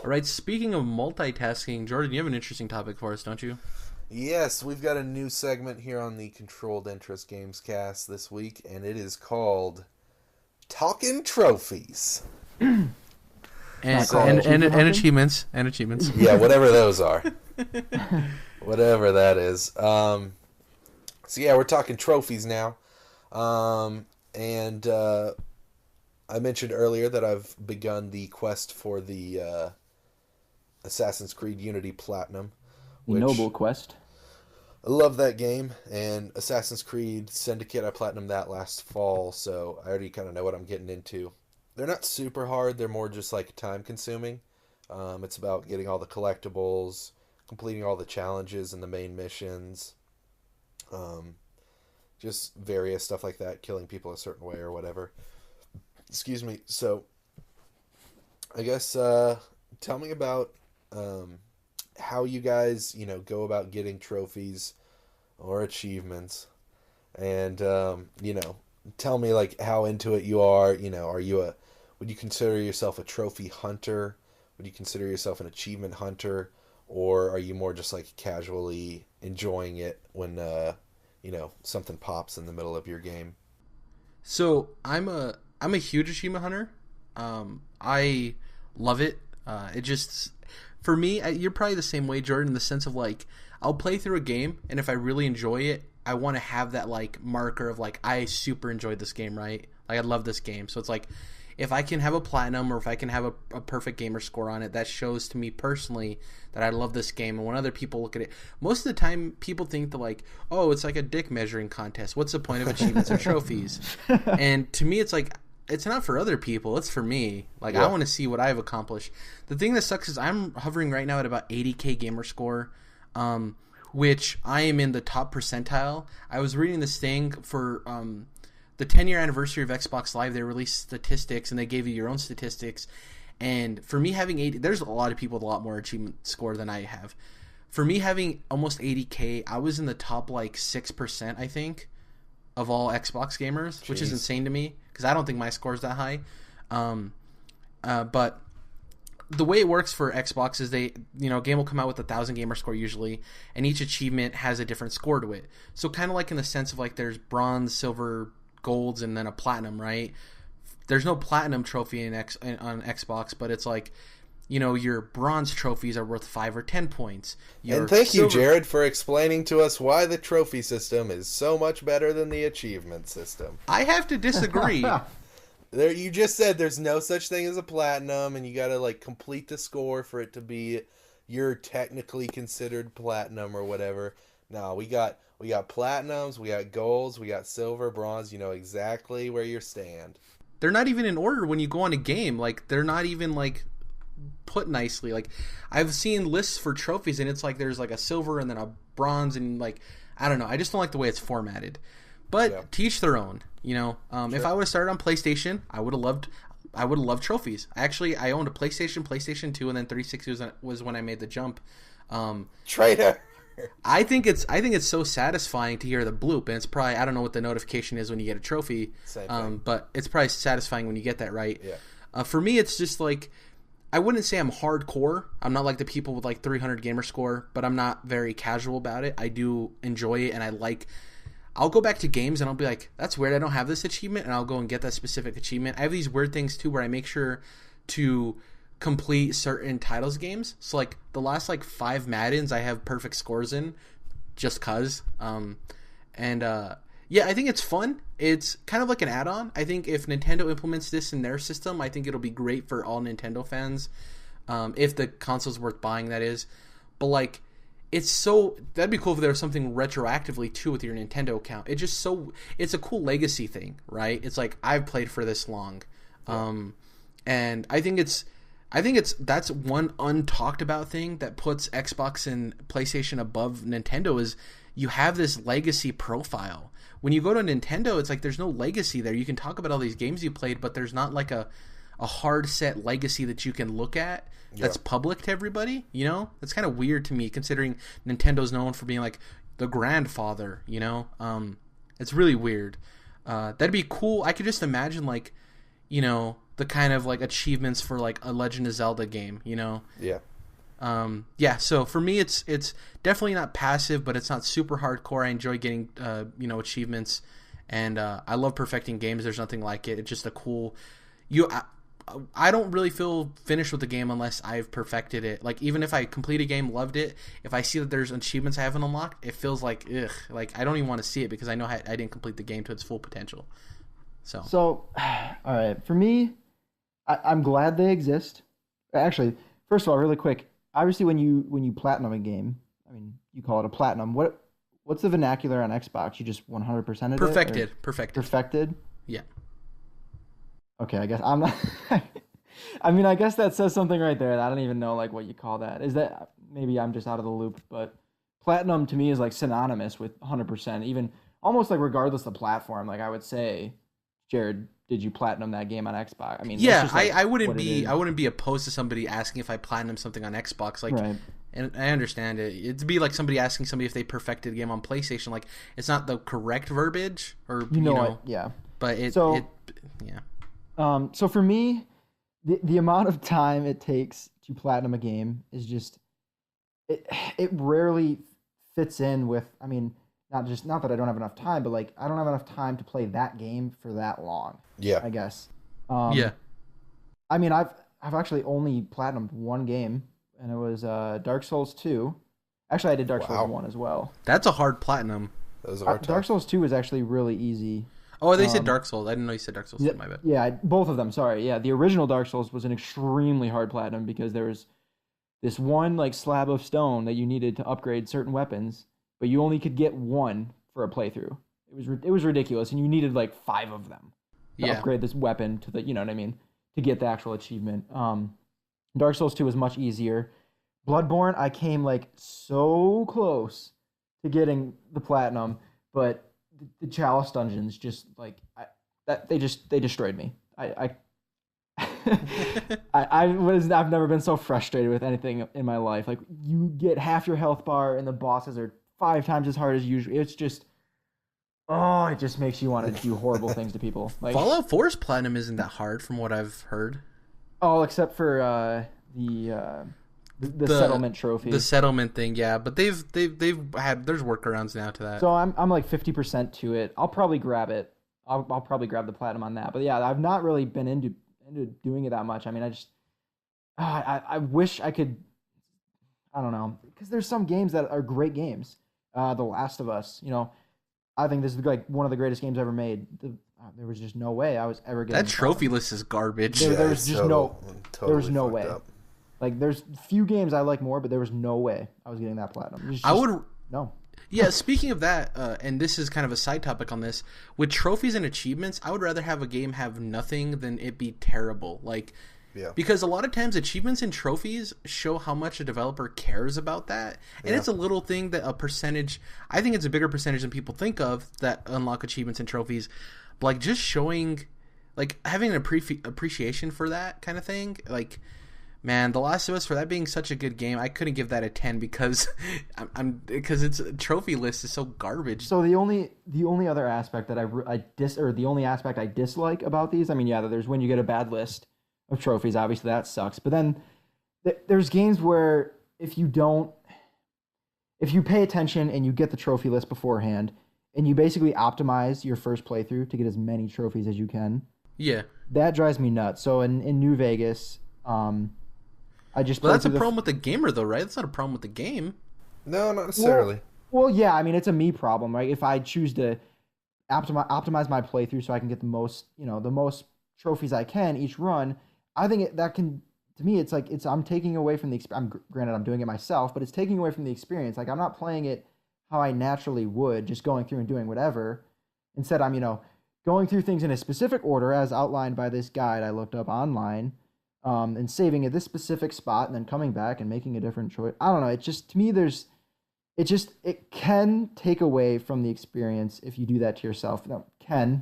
All right, speaking of multitasking, Jordan, you have an interesting topic for us, don't you? Yes, we've got a new segment here on the Controlled Interest Gamescast this week, and it is called Talking Trophies. And Not called and So, and, achievement and hunting. achievements and achievements. yeah, whatever those are. Whatever that is. So, yeah, we're talking trophies now. And I mentioned earlier that I've begun the quest for the Assassin's Creed Unity Platinum, The which noble quest. I love that game, and Assassin's Creed Syndicate, I platinumed that last fall, so I already kind of know what I'm getting into. They're not super hard, they're more just like time consuming. It's about getting all the collectibles, completing all the challenges and the main missions, um, just various stuff like that, killing people a certain way or whatever. Excuse me. So, I guess tell me about how you guys, go about getting trophies or achievements, and tell me like how into it you are. Would you consider yourself a trophy hunter? Would you consider yourself an achievement hunter, or are you more just like casually enjoying it when something pops in the middle of your game? So I'm a huge achievement hunter. I love it. It just for me, you're probably the same way, Jordan, in the sense of like I'll play through a game, and if I really enjoy it, I want to have that like marker of like I super enjoyed this game, right? Like I love this game, so it's like if I can have a platinum or if I can have a perfect gamer score on it, that shows to me personally that I love this game. And when other people look at it, most of the time people think that like, oh, it's like a dick measuring contest. What's the point of achievements or trophies? And to me, it's like it's not for other people. It's for me. Like I want to see what I've accomplished. The thing that sucks is I'm hovering right now at about 80K gamer score, which I am in the top percentile. I was reading this thing for the 10-year anniversary of Xbox Live. They released statistics and they gave you your own statistics. And for me having 80, there's a lot of people with a lot more achievement score than I have. For me having almost 80K, I was in the top like 6%, I think, of all Xbox gamers, which is Jeez. insane to me because I don't think my score is that high. But the way it works for Xbox is a game will come out with 1,000 gamer score usually, and each achievement has a different score to it. So kind of like in the sense of like there's bronze, silver, golds, and then a platinum, right? There's no platinum trophy on Xbox, but it's like, your bronze trophies are worth 5 or 10 points. Your And thank you, silver- Jared, for explaining to us why the trophy system is so much better than the achievement system. I have to disagree. There, you just said there's no such thing as a platinum, and you gotta like complete the score for it to be you're technically considered platinum or whatever. No, we got platinums, we got golds, we got silver, bronze. You know exactly where you stand. They're not even in order when you go on a game. Like they're not even like put nicely. Like I've seen lists for trophies, and it's like there's like a silver and then a bronze, and like I don't know. I just don't like the way it's formatted. But Yeah. to each their own. If I would have started on PlayStation, I would have loved trophies. Actually, I owned a PlayStation 2, and then 360 was when I made the jump. Traitor. I think it's so satisfying to hear the bloop, and it's probably I don't know what the notification is when you get a trophy, Same thing. but it's probably satisfying when you get that right. Yeah. For me, it's just like I wouldn't say I'm hardcore. I'm not like the people with like 300 gamer score, but I'm not very casual about it. I do enjoy it, and I'll go back to games and I'll be like, that's weird, I don't have this achievement, and I'll go and get that specific achievement. I have these weird things too where I make sure to complete certain titles games. So like the last like 5 Maddens I have perfect scores in just cuz. Yeah, I think it's fun. It's kind of like an add-on. I think if Nintendo implements this in their system, I think it'll be great for all Nintendo fans. If the console's worth buying, that is. But like that'd be cool if there was something retroactively too with your Nintendo account. It's a cool legacy thing, right? It's like I've played for this long. And I think that's one untalked about thing that puts Xbox and PlayStation above Nintendo is you have this legacy profile. When you go to Nintendo, it's like there's no legacy there. You can talk about all these games you played, but there's not like a hard set legacy that you can look at that's public to everybody. It's kind of weird to me considering Nintendo's known for being like the grandfather. It's really weird. That'd be cool. I could just imagine like the kind of like achievements for like a Legend of Zelda game, you know? Yeah. Yeah, so for me it's definitely not passive, but it's not super hardcore. I enjoy getting achievements, and I love perfecting games. There's nothing like it. It's just a cool I don't really feel finished with the game unless I've perfected it. Like, even if I complete a game, loved it, if I see that there's achievements I haven't unlocked, it feels like, ugh. Like, I don't even want to see it because I know I didn't complete the game to its full potential. So all right. For me, I'm glad they exist. Actually, first of all, really quick, obviously when you platinum a game, I mean, you call it a platinum. What's the vernacular on Xbox? You just 100%ed perfected. it? Perfected. Yeah. Okay, I guess I'm not. I mean, I guess that says something right there. I don't even know like what you call that. Is that maybe I'm just out of the loop? But platinum to me is like synonymous with 100%, even almost like regardless of platform. Like I would say, Jared, did you platinum that game on Xbox? I mean, yeah, just like I wouldn't be opposed to somebody asking if I platinum something on Xbox. Like, right. And I understand it. It'd be like somebody asking somebody if they perfected a game on PlayStation. Like, it's not the correct verbiage, or you know yeah. But yeah. So for me, the amount of time it takes to platinum a game is just it rarely fits in with. I mean, not that I don't have enough time, but like I don't have enough time to play that game for that long. Yeah, I guess. Yeah. I mean, I've actually only platinumed one game, and it was Dark Souls 2. Actually, I did Dark Souls 1 as well. That's a hard platinum. That was a hard time. Dark Souls 2 was actually really easy. Oh, they said Dark Souls. I didn't know you said Dark Souls. Yeah, my bad. Yeah, both of them. Sorry. Yeah, the original Dark Souls was an extremely hard platinum because there was this one like slab of stone that you needed to upgrade certain weapons, but you only could get one for a playthrough. It was ridiculous, and you needed like 5 of them to upgrade this weapon to the, you know what I mean, to get the actual achievement. Dark Souls 2 was much easier. Bloodborne, I came like so close to getting the platinum, but the Chalice dungeons just like they destroyed me. I've never been so frustrated with anything in my life. Like, you get half your health bar and the bosses are 5 times as hard as usual. It's just it just makes you want to do horrible things to people. Like Fallout 4's platinum isn't that hard from what I've heard. Oh, except for the settlement trophy. The settlement thing, yeah, but they've had there's workarounds now to that. So I'm like 50% to it. I'll probably grab it. I'll probably grab the platinum on that. But yeah, I've not really been into doing it that much. I mean, I just I wish I could. I don't know, because there's some games that are great games. The Last of Us, you know, I think this is like one of the greatest games ever made. There was just no way I was ever getting that trophy list is garbage. There was just there was no way. Up. Like, there's few games I like more, but there was no way I was getting that platinum. No. Yeah, speaking of that, and this is kind of a side topic on this, with trophies and achievements, I would rather have a game have nothing than it be terrible. Like, because a lot of times achievements and trophies show how much a developer cares about that, and it's a little thing that a percentage. I think it's a bigger percentage than people think of that unlock achievements and trophies. But like, just showing, like, having an appreciation for that kind of thing, like. Man, The Last of Us, for that being such a good game, I couldn't give that a 10 because because its trophy list is so garbage. So the only other aspect that the only aspect I dislike about these, I mean, yeah, there's when you get a bad list of trophies, obviously that sucks. But then there's games where if you pay attention and you get the trophy list beforehand and you basically optimize your first playthrough to get as many trophies as you can. Yeah. That drives me nuts. So in New Vegas, But that's a problem with the gamer, though, right? That's not a problem with the game. No, not necessarily. Well, yeah. I mean, it's a me problem, right? If I choose to optimize my playthrough so I can get the most trophies I can each run, I think that can. To me, it's like I'm taking away from the experience. Granted, I'm doing it myself, but it's taking away from the experience. Like, I'm not playing it how I naturally would, just going through and doing whatever. Instead, I'm going through things in a specific order as outlined by this guide I looked up online. And saving at this specific spot and then coming back and making a different choice. I don't know. It just, to me, it can take away from the experience if you do that to yourself. No, and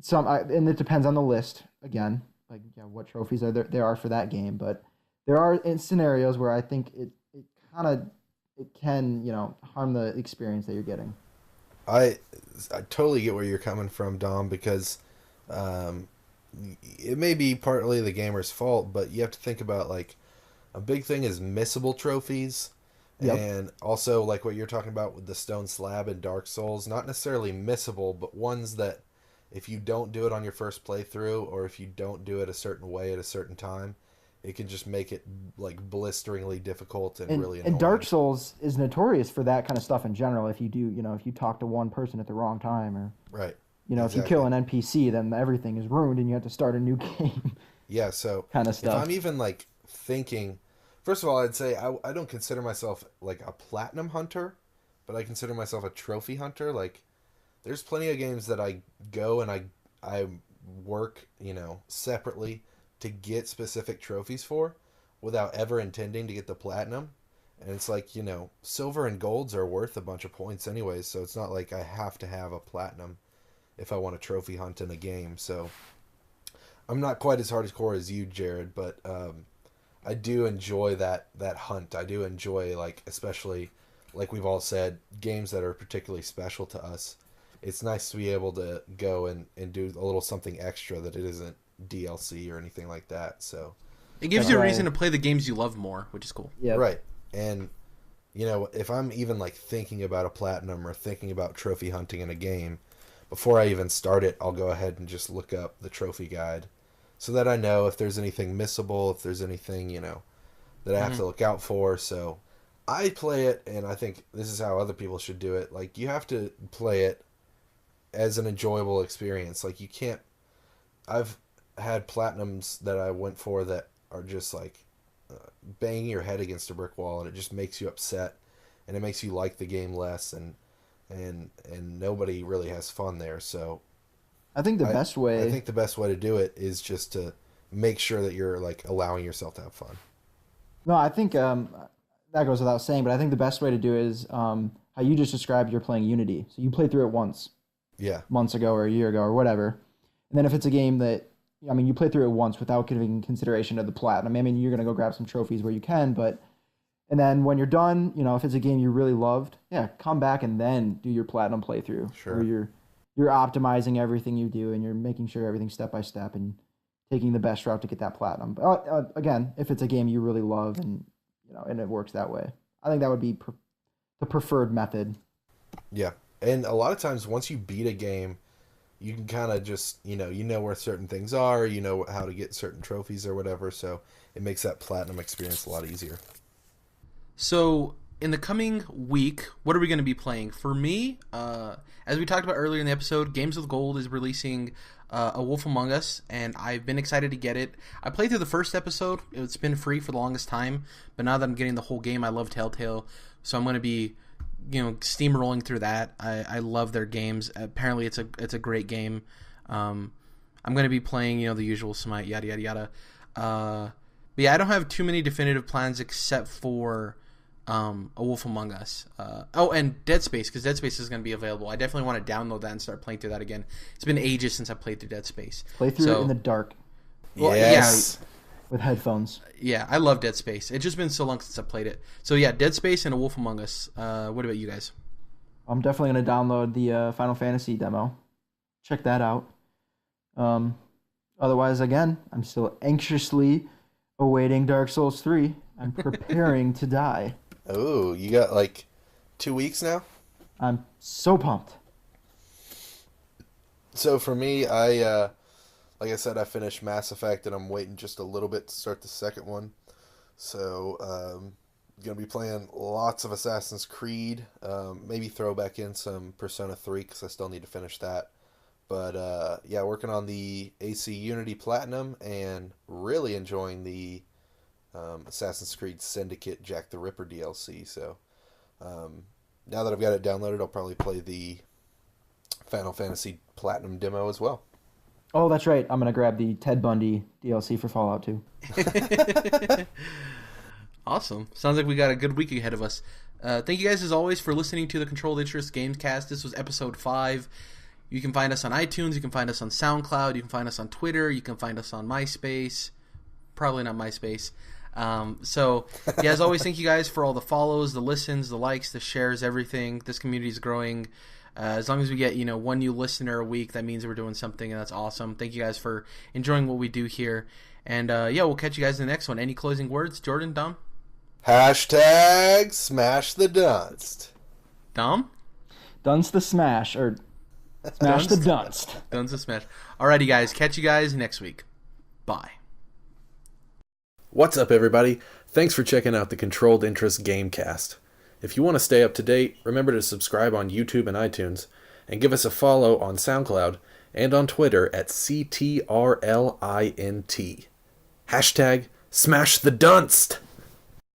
it depends on the list again, like what trophies there are for that game. But there are scenarios where I think it can harm the experience that you're getting. I totally get where you're coming from, Dom, because it may be partly the gamer's fault, but you have to think about like a big thing is missable trophies. Yep. And also, like what you're talking about with the stone slab in Dark Souls, not necessarily missable, but ones that if you don't do it on your first playthrough, or if you don't do it a certain way at a certain time, it can just make it like blisteringly difficult and really annoying. And Dark Souls is notorious for that kind of stuff in general. If you do, if you talk to one person at the wrong time, or Right. if you kill an NPC, then everything is ruined and you have to start a new game. Yeah, so kind of stuff. If I'm even like thinking, first of all, I'd say I don't consider myself like a platinum hunter, but I consider myself a trophy hunter. Like, there's plenty of games that I go and I work, separately to get specific trophies for without ever intending to get the platinum. And it's like, silver and golds are worth a bunch of points anyways, so it's not like I have to have a platinum if I want a trophy hunt in a game. So I'm not quite as hardcore as you, Jared, but I do enjoy that hunt. I do enjoy, like, especially, like we've all said, games that are particularly special to us. It's nice to be able to go and do a little something extra that it isn't DLC or anything like that. So it gives you a reason to play the games you love more, which is cool. Yeah. Right. And, if I'm even, like, thinking about a platinum or thinking about trophy hunting in a game, before I even start it, I'll go ahead and just look up the trophy guide so that I know if there's anything missable, if there's anything, that I have to look out for. So I play it, and I think this is how other people should do it. Like, you have to play it as an enjoyable experience. Like, you can't... I've had platinums that I went for that are just, like, banging your head against a brick wall, and it just makes you upset, and it makes you like the game less, and nobody really has fun there. So I think the best way to do it is just to make sure that you're like allowing yourself to have fun. No, I think that goes without saying, but I think the best way to do it is how you just described you're playing Unity. So you played through it once. Yeah. Months ago or a year ago or whatever. And then if it's a game that, you play through it once without giving consideration to the platinum. I mean, you're going to go grab some trophies where you can, and then when you're done, if it's a game you really loved, come back and then do your platinum playthrough. Sure. Where you're optimizing everything you do and you're making sure everything's step by step and taking the best route to get that platinum. But again, if it's a game you really love and it works that way, I think that would be the preferred method. Yeah, and a lot of times once you beat a game, you can kind of just where certain things are, how to get certain trophies or whatever. So it makes that platinum experience a lot easier. So in the coming week, what are we going to be playing? For me, as we talked about earlier in the episode, Games with Gold is releasing A Wolf Among Us, and I've been excited to get it. I played through the first episode. It's been free for the longest time, but now that I'm getting the whole game, I love Telltale, so I'm going to be steamrolling through that. I love their games. Apparently it's a great game. I'm going to be playing the usual Smite, yada yada yada. But yeah, I don't have too many definitive plans except for A Wolf Among Us. And Dead Space, because Dead Space is going to be available. I definitely want to download that and start playing through that again. It's been ages since I played through Dead Space. Play through it in the dark. Well, yes. With headphones. Yeah, I love Dead Space. It's just been so long since I played it. So yeah, Dead Space and A Wolf Among Us. What about you guys? I'm definitely going to download the Final Fantasy demo. Check that out. Otherwise, again, I'm still anxiously awaiting Dark Souls 3. I'm preparing to die. Oh, you got like 2 weeks now? I'm so pumped. So for me, like I said, I finished Mass Effect, and I'm waiting just a little bit to start the second one. So, going to be playing lots of Assassin's Creed. Maybe throw back in some Persona 3, because I still need to finish that. But, yeah, working on the AC Unity Platinum, and really enjoying the Assassin's Creed Syndicate Jack the Ripper DLC. So, now that I've got it downloaded, I'll probably play the Final Fantasy Platinum demo as well. Oh, that's right. I'm going to grab the Ted Bundy DLC for Fallout 2. Awesome. Sounds like we got a good week ahead of us. Thank you guys, as always, for listening to the Controlled Interest Gamecast. This was episode 5. You can find us on iTunes. You can find us on SoundCloud. You can find us on Twitter. You can find us on MySpace. Probably not MySpace. So, yeah, as always, thank you guys for all the follows, the listens, the likes, the shares, everything. This community is growing As long as we get, one new listener a week, that means we're doing something, and that's awesome. Thank you guys for enjoying what we do here. And, we'll catch you guys in the next one. Any closing words? Jordan, Dom? Hashtag smash the dunst. Dom? Dunst the smash, or smash the dunst. Dunst the smash. Alrighty, guys. Catch you guys next week. Bye. What's up, everybody? Thanks for checking out the Controlled Interest Gamecast. If you want to stay up to date, remember to subscribe on YouTube and iTunes, and give us a follow on SoundCloud and on Twitter at CTRLINT. Hashtag smash the dunst!